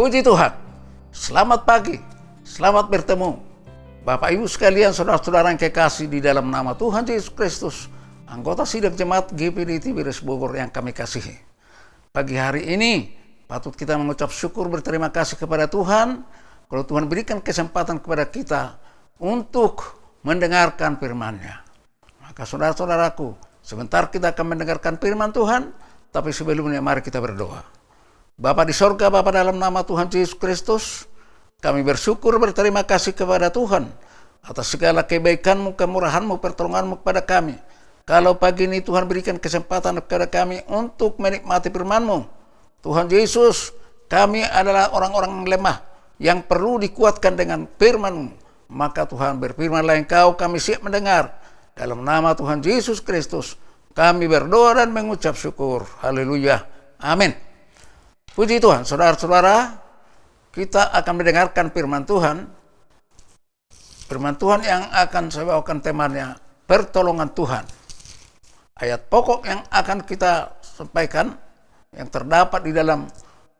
Puji Tuhan. Selamat pagi. Selamat bertemu. Bapak Ibu sekalian, saudara-saudara yang kekasih di dalam nama Tuhan Yesus Kristus, anggota sidang jemaat GPD Tiberias Bogor yang kami kasihi. Pagi hari ini patut kita mengucap syukur berterima kasih kepada Tuhan kalau Tuhan berikan kesempatan kepada kita untuk mendengarkan firman-Nya. Maka saudara-saudaraku, sebentar kita akan mendengarkan firman Tuhan, tapi sebelumnya mari kita berdoa. Bapa di sorga, Bapa dalam nama Tuhan Yesus Kristus, kami bersyukur berterima kasih kepada Tuhan atas segala kebaikan-Mu, kemurahan-Mu, pertolongan-Mu kepada kami. Kalau pagi ini Tuhan berikan kesempatan kepada kami untuk menikmati firman-Mu. Tuhan Yesus, kami adalah orang-orang lemah yang perlu dikuatkan dengan firman-Mu. Maka Tuhan berfirmanlah Engkau, kami siap mendengar. Dalam nama Tuhan Yesus Kristus, kami berdoa dan mengucap syukur. Haleluya. Amin. Puji Tuhan, saudara-saudara, kita akan mendengarkan firman Tuhan. Firman Tuhan yang akan saya bawakan temanya, pertolongan Tuhan. Ayat pokok yang akan kita sampaikan, yang terdapat di dalam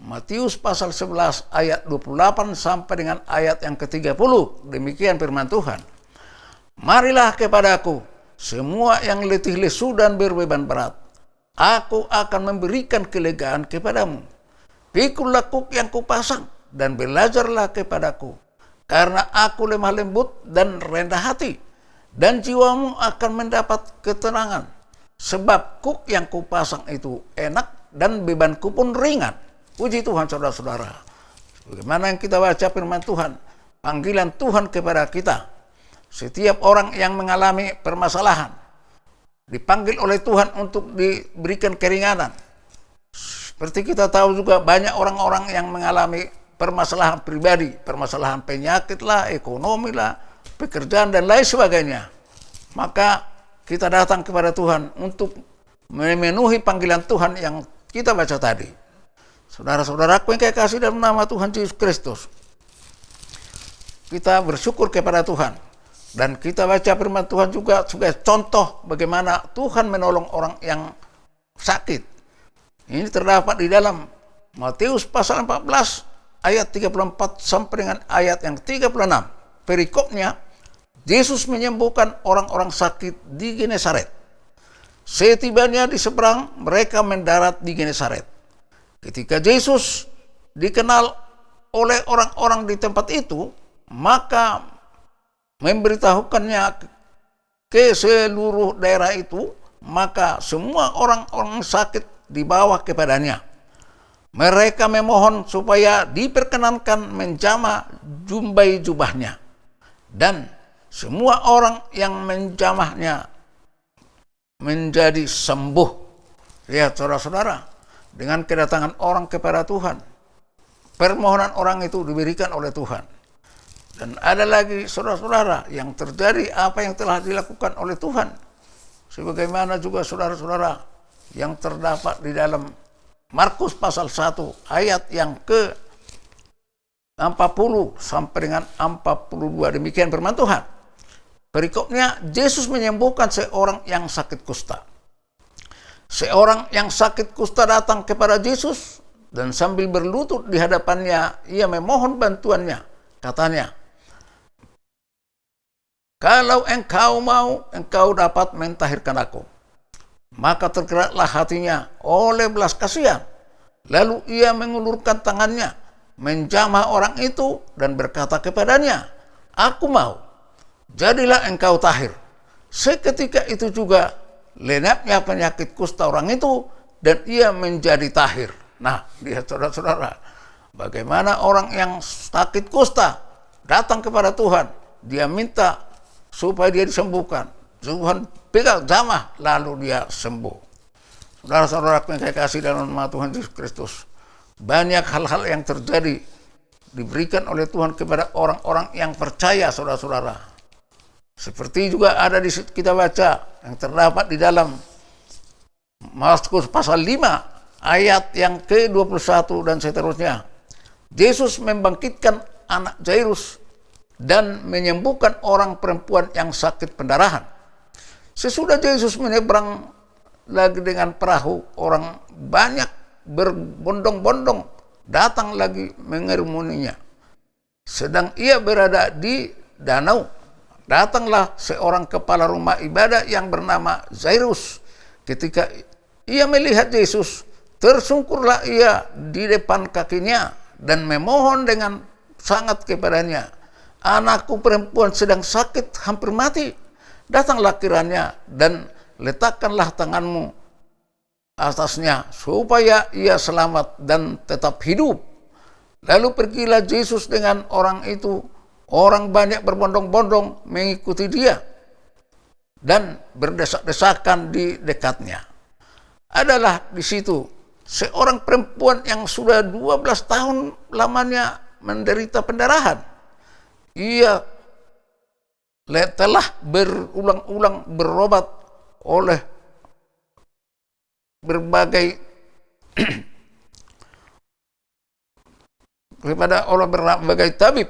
Matius pasal 11 ayat 28 sampai dengan ayat yang ke-30. Demikian firman Tuhan. Marilah kepadaku semua yang letih lesu dan berbeban berat. Aku akan memberikan kelegaan kepadamu. Pikulah kuk yang kupasang dan belajarlah kepadaku, karena aku lemah lembut dan rendah hati, dan jiwamu akan mendapat ketenangan. Sebab kuk yang kupasang itu enak dan bebanku pun ringan. Puji Tuhan, saudara-saudara. Bagaimana yang kita baca firman Tuhan, panggilan Tuhan kepada kita. Setiap orang yang mengalami permasalahan dipanggil oleh Tuhan untuk diberikan keringanan. Seperti kita tahu juga banyak orang-orang yang mengalami permasalahan pribadi, permasalahan penyakit lah, ekonomi lah, pekerjaan dan lain sebagainya. Maka kita datang kepada Tuhan untuk memenuhi panggilan Tuhan yang kita baca tadi. Saudara-saudaraku yang kekasih dalam nama Tuhan Yesus Kristus, kita bersyukur kepada Tuhan. Dan kita baca firman Tuhan juga sebagai contoh bagaimana Tuhan menolong orang yang sakit. Ini terdapat di dalam Matius pasal 14 ayat 34 sampai dengan ayat yang 36. Perikopnya, Yesus menyembuhkan orang-orang sakit di Genesaret. Setibanya di seberang, mereka mendarat di Genesaret. Ketika Yesus dikenal oleh orang-orang di tempat itu, maka memberitahukannya ke seluruh daerah itu, maka semua orang-orang sakit dibawa kepadanya. Mereka memohon supaya diperkenankan menjamah jumbai jubahnya. Dan semua orang yang menjamahnya menjadi sembuh. Lihat saudara-saudara, dengan kedatangan orang kepada Tuhan, permohonan orang itu diberikan oleh Tuhan. Dan ada lagi saudara-saudara yang terjadi apa yang telah dilakukan oleh Tuhan. Sebagaimana juga saudara-saudara yang terdapat di dalam Markus pasal 1 ayat yang ke-40 sampai dengan 42. Demikian firman Tuhan. Perikopnya, Yesus menyembuhkan seorang yang sakit kusta. Seorang yang sakit kusta datang kepada Yesus dan sambil berlutut di hadapannya, ia memohon bantuannya. Katanya, kalau engkau mau, engkau dapat mentahirkan aku. Maka tergeraklah hatinya oleh belas kasihan. Lalu ia mengulurkan tangannya, menjamah orang itu dan berkata kepadanya, aku mau, jadilah engkau tahir. Seketika itu juga lenyapnya penyakit kusta orang itu dan ia menjadi tahir. Nah, lihat saudara-saudara, bagaimana orang yang sakit kusta datang kepada Tuhan. Dia minta supaya dia disembuhkan. Tuhan pegang jamah, lalu dia sembuh. Saudara-saudara yang saya kasih dalam nama Tuhan Yesus Kristus, banyak hal-hal yang terjadi diberikan oleh Tuhan kepada orang-orang yang percaya, saudara-saudara. Seperti juga ada di kita baca yang terdapat di dalam Markus pasal 5 ayat yang ke-21 dan seterusnya. Yesus membangkitkan anak Jairus dan menyembuhkan orang perempuan yang sakit pendarahan. Sesudah Yesus menyeberang lagi dengan perahu, orang banyak berbondong-bondong datang lagi mengerumuninya. Sedang ia berada di danau, datanglah seorang kepala rumah ibadah yang bernama Zairus. Ketika ia melihat Yesus, tersungkurlah ia di depan kakinya dan memohon dengan sangat kepadanya, "Anakku perempuan sedang sakit hampir mati. Datanglah kiranya dan letakkanlah tanganmu atasnya supaya ia selamat dan tetap hidup." Lalu pergilah Yesus dengan orang itu. Orang banyak berbondong-bondong mengikuti dia dan berdesak-desakan di dekatnya. Adalah di situ seorang perempuan yang sudah 12 tahun lamanya menderita pendarahan. Ia telah berulang-ulang berobat oleh berbagai berbagai tabib,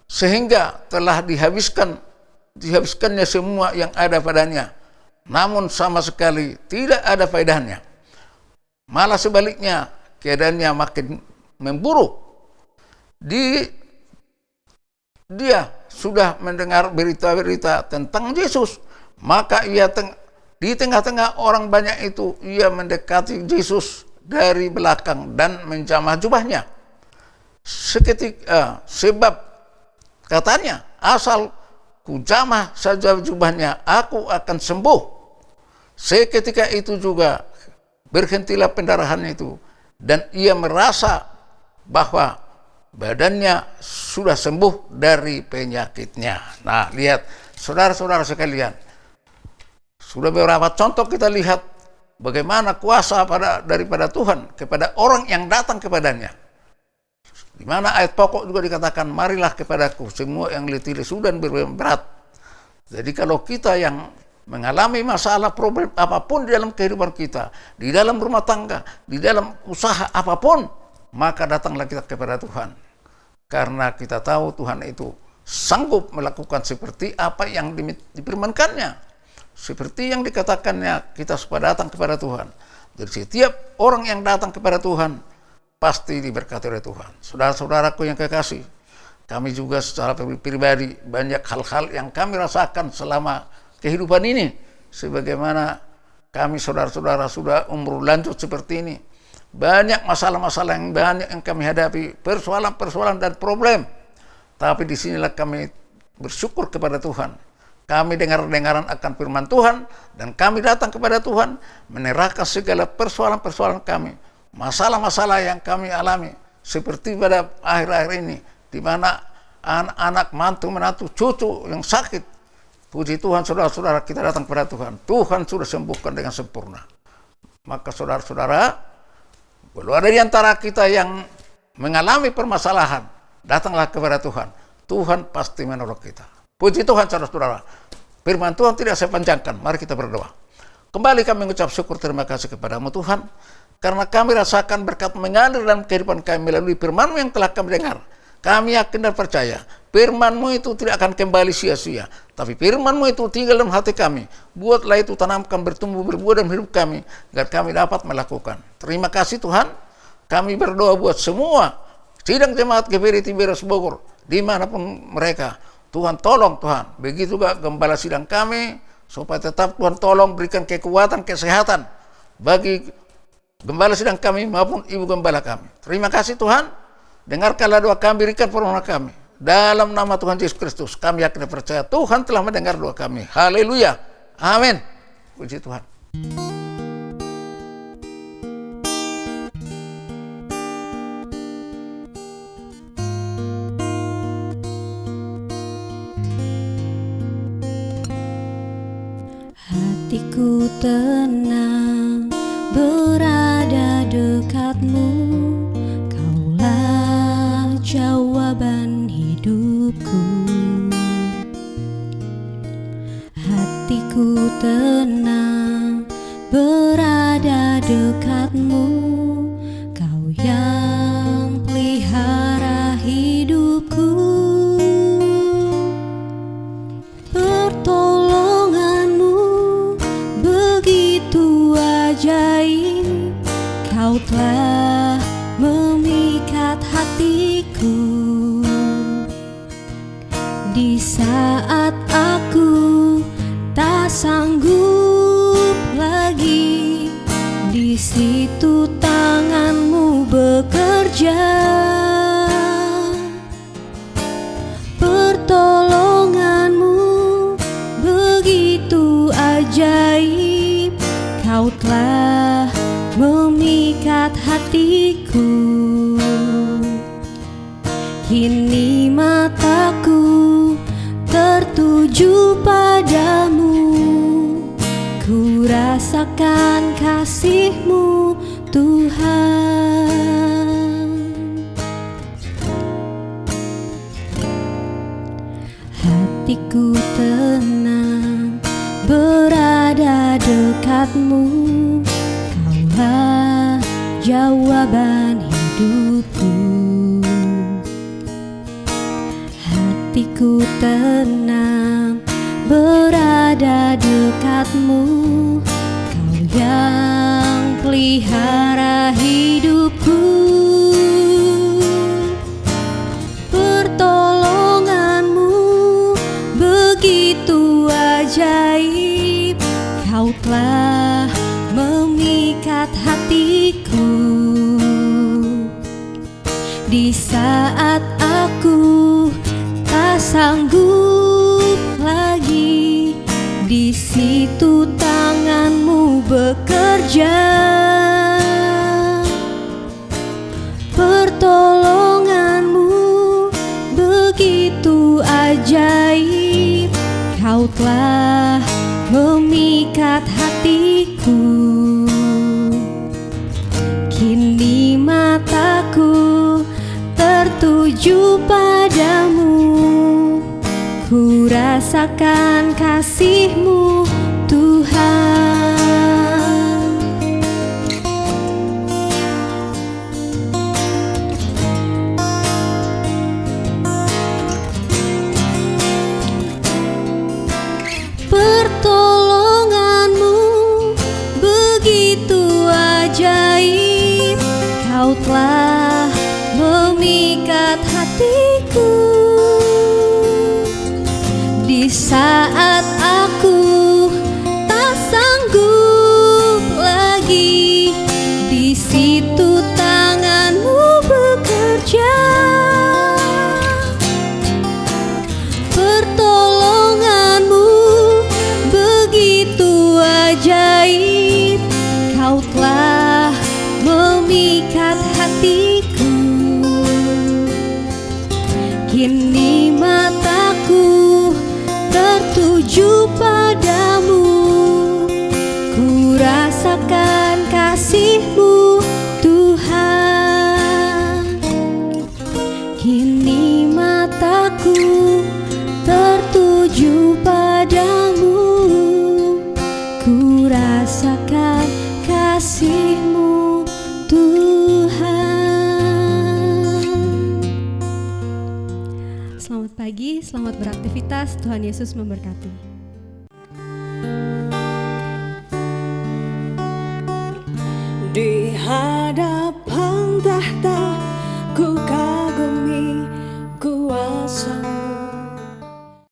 sehingga telah dihabiskannya semua yang ada padanya, namun sama sekali tidak ada faedahnya. Malah sebaliknya, keadaannya makin memburuk. Dia sudah mendengar berita-berita tentang Yesus, maka ia di tengah-tengah orang banyak itu, ia mendekati Yesus dari belakang dan menjamah jubahnya. Sebab katanya, "Asal kujamah saja jubahnya, aku akan sembuh." Seketika itu juga berhentilah pendarahan itu, dan ia merasa bahwa badannya sudah sembuh dari penyakitnya. Nah, lihat saudara-saudara sekalian, sudah beberapa contoh kita lihat bagaimana kuasa daripada Tuhan kepada orang yang datang kepadanya. Di mana ayat pokok juga dikatakan, "Marilah kepadaku semua yang letih lesu dan berat." Jadi kalau kita yang mengalami masalah, problem apapun di dalam kehidupan kita, di dalam rumah tangga, di dalam usaha apapun, maka datanglah kita kepada Tuhan. Karena kita tahu Tuhan itu sanggup melakukan seperti apa yang difirmankannya. Seperti yang dikatakannya, kita supaya datang kepada Tuhan. Jadi setiap orang yang datang kepada Tuhan pasti diberkati oleh Tuhan. Saudara-saudaraku yang kekasih, kami juga secara pribadi banyak hal-hal yang kami rasakan selama kehidupan ini. Sebagaimana kami saudara-saudara sudah umur lanjut seperti ini, banyak masalah-masalah yang banyak yang kami hadapi, persoalan-persoalan dan problem. Tapi disinilah kami bersyukur kepada Tuhan. Kami dengar-dengaran akan firman Tuhan, dan kami datang kepada Tuhan menyerahkan segala persoalan-persoalan kami, masalah-masalah yang kami alami, seperti pada akhir-akhir ini, di mana anak-anak, mantu, menantu, cucu yang sakit. Puji Tuhan, saudara-saudara, kita datang kepada Tuhan. Tuhan sudah sembuhkan dengan sempurna. Maka saudara-saudara, kalau ada di antara kita yang mengalami permasalahan, datanglah kepada Tuhan. Tuhan pasti menolong kita. Puji Tuhan, saudara-saudara. Firman Tuhan tidak saya panjangkan. Mari kita berdoa. Kembali kami mengucap syukur, terima kasih kepadamu Tuhan, karena kami rasakan berkat mengalir dalam kehidupan kami melalui firman-Mu yang telah kami dengar. Kami yakin dan percaya firman-Mu itu tidak akan kembali sia-sia, tapi firman-Mu itu tinggal dalam hati kami. Buatlah itu tanamkan, bertumbuh, berbuah dalam hidup kami, agar kami dapat melakukan. Terima kasih Tuhan. Kami berdoa buat semua sidang jemaat GPI Tiberes Bogor, dimanapun mereka. Tuhan tolong Tuhan. Begitu juga gembala sidang kami, supaya tetap Tuhan tolong berikan kekuatan, kesehatan bagi gembala sidang kami maupun ibu gembala kami. Terima kasih Tuhan. Dengarkanlah doa kami, berikan permohonan kami. Dalam nama Tuhan Yesus Kristus, kami yakin dan percaya Tuhan telah mendengar doa kami. Haleluya. Amin. Puji Tuhan. Hatiku tenang berada dekat-Mu, Kaulah jawaban hidupku. Hatiku tenang berada dekat-Mu, Kau yang pelihara hidupku. Pertolongan-Mu begitu ajaib, Kau telah memikul tak sanggup lagi. Di situ tanganmu bekerja, pertolonganmu begitu ajaib. Kau telah memikat hatiku. Kini mataku tertuju padamu, ku rasakan kasih-Mu Tuhan. Hatiku tenang berada dekat-Mu, Kaulah jawaban hidupku. Hatiku tenang berada dekat-Mu, Kau yang pelihara hidupku. Pertolonganmu begitu ajaib, Kau telah memikat hatiku. Di saat aku tak sanggup lagi, di situ tanganmu bekerja, pertolonganmu begitu ajaib, Kau telah memikat hatiku. Kini mataku tertuju padamu, ku rasakan kasih-Mu Tuhan. Pertolonganmu begitu ajaib, Kau telah memikat hatiku. Di saat aku tak sanggup lagi, di situ tanganmu bekerja, pertolonganmu begitu ajaib, Kau telah memikat hatiku. Kini mataku tertuju padamu, ku rasakan kasih-Mu Tuhan. Kini mataku tertuju padamu, ku rasakan kasih-Mu Tuhan. Selamat pagi, selamat beraktivitas. Tuhan Yesus memberkati. Di hadapan tahta ku